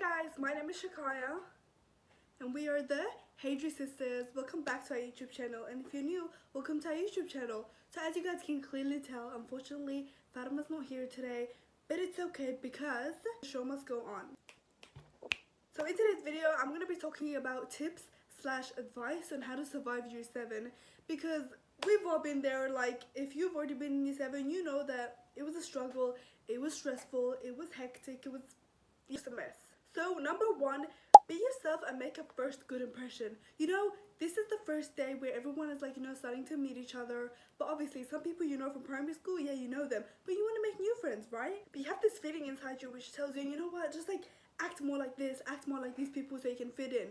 guys, my name is Shakaya and we are the Heyy sisters. Welcome back to our YouTube channel, and if you're new, welcome to our YouTube channel. So as you guys can clearly tell, unfortunately Fatima's not here today, but it's okay because the show must go on. So in today's video I'm going to be talking about tips / advice on how to survive year 7, because we've all been there. Like, if you've already been in year 7, you know that it was a struggle, it was stressful, it was hectic, it was just a mess. So number 1, be yourself and make a first good impression. You know, this is the first day where everyone is like, starting to meet each other. But obviously some people you know from primary school, yeah, you know them, but you want to make new friends, right? But you have this feeling inside you which tells you, you know what, just like act more like this, act more like these people so you can fit in.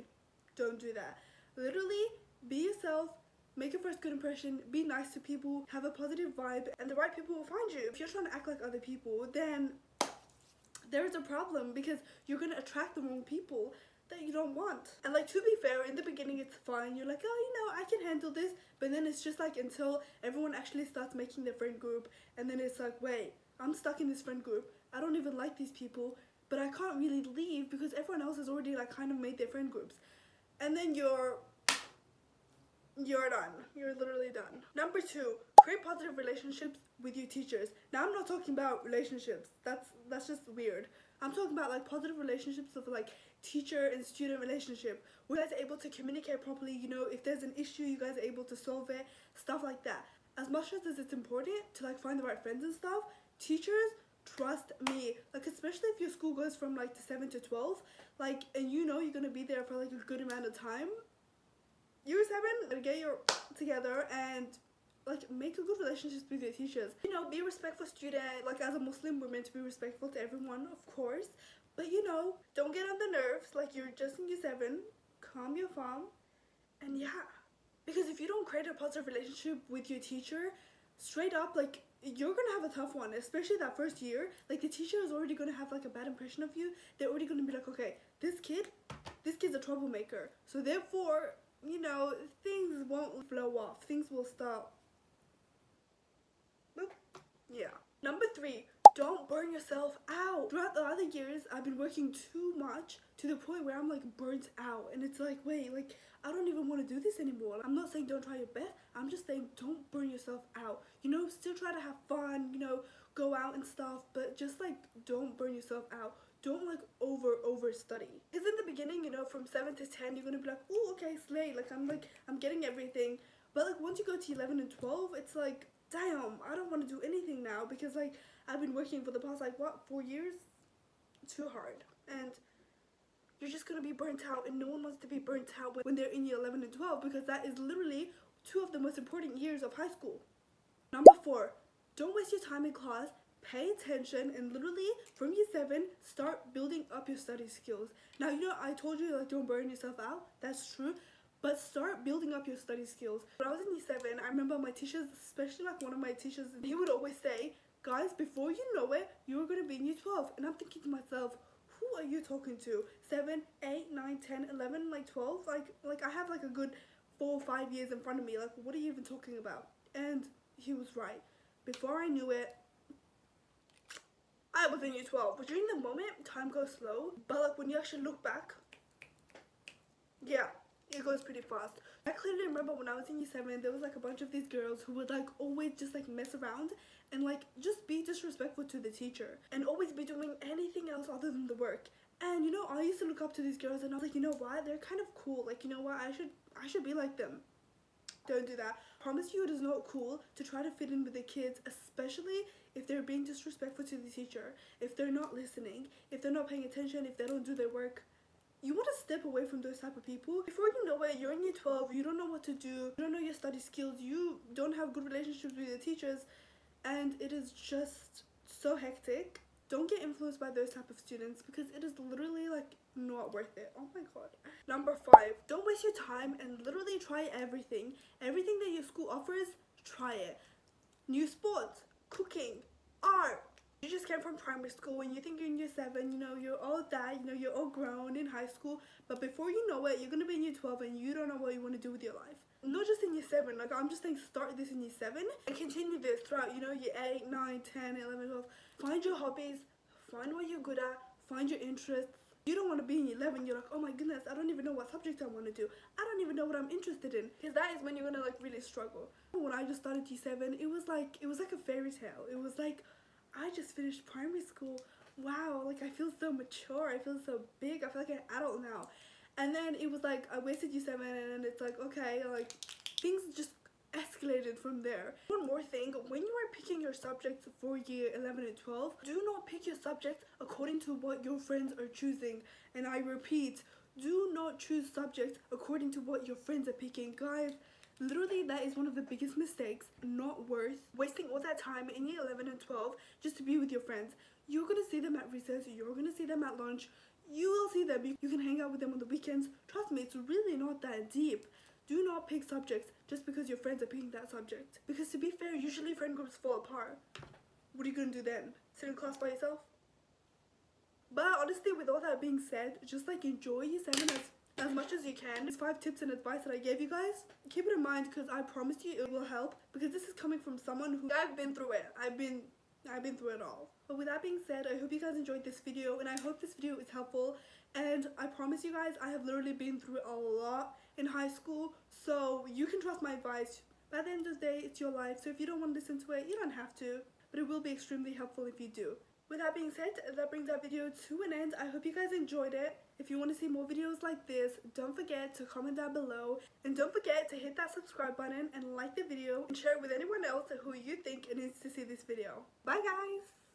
Don't do that. Literally, be yourself, make a first good impression, be nice to people, have a positive vibe, and the right people will find you. If you're trying to act like other people, then there's a problem, because you're going to attract the wrong people that you don't want. And like, to be fair, in the beginning it's fine, you're like, oh, I can handle this, but then it's just like until everyone actually starts making their friend group, and then it's like, wait, I'm stuck in this friend group, I don't even like these people, but I can't really leave because everyone else has already like kind of made their friend groups, and then you're done. You're literally done. Number 2, create positive relationships with your teachers. Now I'm not talking about relationships, that's just weird. I'm talking about like positive relationships of like teacher and student relationship, where you guys are able to communicate properly. If there's an issue, you guys are able to solve it, stuff like that. As much as it's important to like find the right friends and stuff, teachers, trust me, like especially if your school goes from like to 7 to 12, like, and you're gonna be there for like a good amount of time, year 7, get your together and like make a good relationships with your teachers. Be a respectful student. Like, as a Muslim, we're meant to be respectful to everyone, of course, but don't get on the nerves. Like, you're just in year 7, calm your farm, and yeah, because if you don't create a positive relationship with your teacher, straight up, like, you're gonna have a tough one, especially that first year. Like, the teacher is already gonna have like a bad impression of you. They're already gonna be like, okay, this kid's a troublemaker, so therefore, things won't flow off. Things will start. Boop. Yeah. Number 3, don't burn yourself out. Throughout the other years, I've been working too much to the point where I'm like burnt out, and it's like, wait, like, I don't even want to do this anymore. I'm not saying don't try your best, I'm just saying don't burn yourself out. Still try to have fun, go out and stuff, but just like don't burn yourself out. Don't like over study. Because in the beginning, from 7 to 10, you're gonna be like, oh, okay, slay, I'm getting everything. But like once you go to 11 and 12, it's like, damn, I don't want to do anything now, because like I've been working for the past 4 years, too hard, and you're just gonna be burnt out, and no one wants to be burnt out when they're in year 11 and 12, because that is literally 2 of the most important years of high school. Number 4, don't waste your time in class. Pay attention, and literally from year 7 start building up your study skills. Now, I told you like don't burn yourself out, that's true, but start building up your study skills. When I was in year 7, I remember my teachers, especially like one of my teachers, he would always say, guys, before you know it, you're going to be in year 12. And I'm thinking to myself, who are you talking to? 7, 8, 9, 10, 11, like 12? Like I have like a good 4 or 5 years in front of me. Like, what are you even talking about? And he was right. Before I knew it, I was in year 12. But during the moment, time goes slow. But like when you actually look back, yeah, it goes pretty fast. I clearly remember when I was in year 7, there was like a bunch of these girls who would like always just like mess around and like just be disrespectful to the teacher and always be doing anything else other than the work. And I used to look up to these girls, and I was like, you know what, they're kind of cool. Like, you know what, I should be like them. Don't do that. Promise you, it is not cool to try to fit in with the kids, especially if they're being disrespectful to the teacher, if they're not listening, if they're not paying attention, if they don't do their work. You want to step away from those type of people. Before you know it, you're in year 12, you don't know what to do, you don't know your study skills, you don't have good relationships with your teachers, and it is just so hectic. Don't get influenced by those type of students, because it is literally like not worth it. Oh my god. Number 5, don't waste your time and literally try everything. Everything that your school offers, try it. New sports, cooking, art. You just came from primary school and you think you're in year 7, you're all that, you're all grown in high school, but before you know it, you're going to be in year 12 and you don't know what you want to do with your life. Not just in year 7, like I'm just saying start this in year 7 and continue this throughout, year 8, 9, 10, 11, 12. Find your hobbies, find what you're good at, find your interests, You don't want to be in 11, you're like, oh my goodness, I don't even know what subject I want to do. I don't even know what I'm interested in. Because that is when you're gonna like really struggle. When I just started G7, it was like a fairy tale. It was like, I just finished primary school. Wow, like I feel so mature, I feel so big, I feel like an adult now. And then it was like, I wasted G7 and it's like, okay, like things just escalated from there. One more thing, when you are picking your subjects for year 11 and 12, do not pick your subjects according to what your friends are choosing. And I repeat, do not choose subjects according to what your friends are picking. Guys, literally that is one of the biggest mistakes. Not worth wasting all that time in year 11 and 12 just to be with your friends. You're gonna see them at recess, you're gonna see them at lunch, you will see them, you can hang out with them on the weekends. Trust me, it's really not that deep. Do not pick subjects just because your friends are picking that subject. Because to be fair, usually friend groups fall apart. What are you gonna do then? Sit in class by yourself? But honestly, with all that being said, just like enjoy year 7 as much as you can. These 5 tips and advice that I gave you guys, keep it in mind because I promise you it will help, because this is coming from someone who, I've been through it. I've been through it all. But with that being said, I hope you guys enjoyed this video and I hope this video is helpful. And I promise you guys, I have literally been through it a lot in high school, so you can trust my advice. By the end of the day, it's your life, so if you don't want to listen to it, you don't have to, but it will be extremely helpful if you do. With that being said, that brings our video to an end. I hope you guys enjoyed it. If you want to see more videos like this, don't forget to comment down below, and don't forget to hit that subscribe button and like the video and share it with anyone else who you think needs to see this video. Bye guys!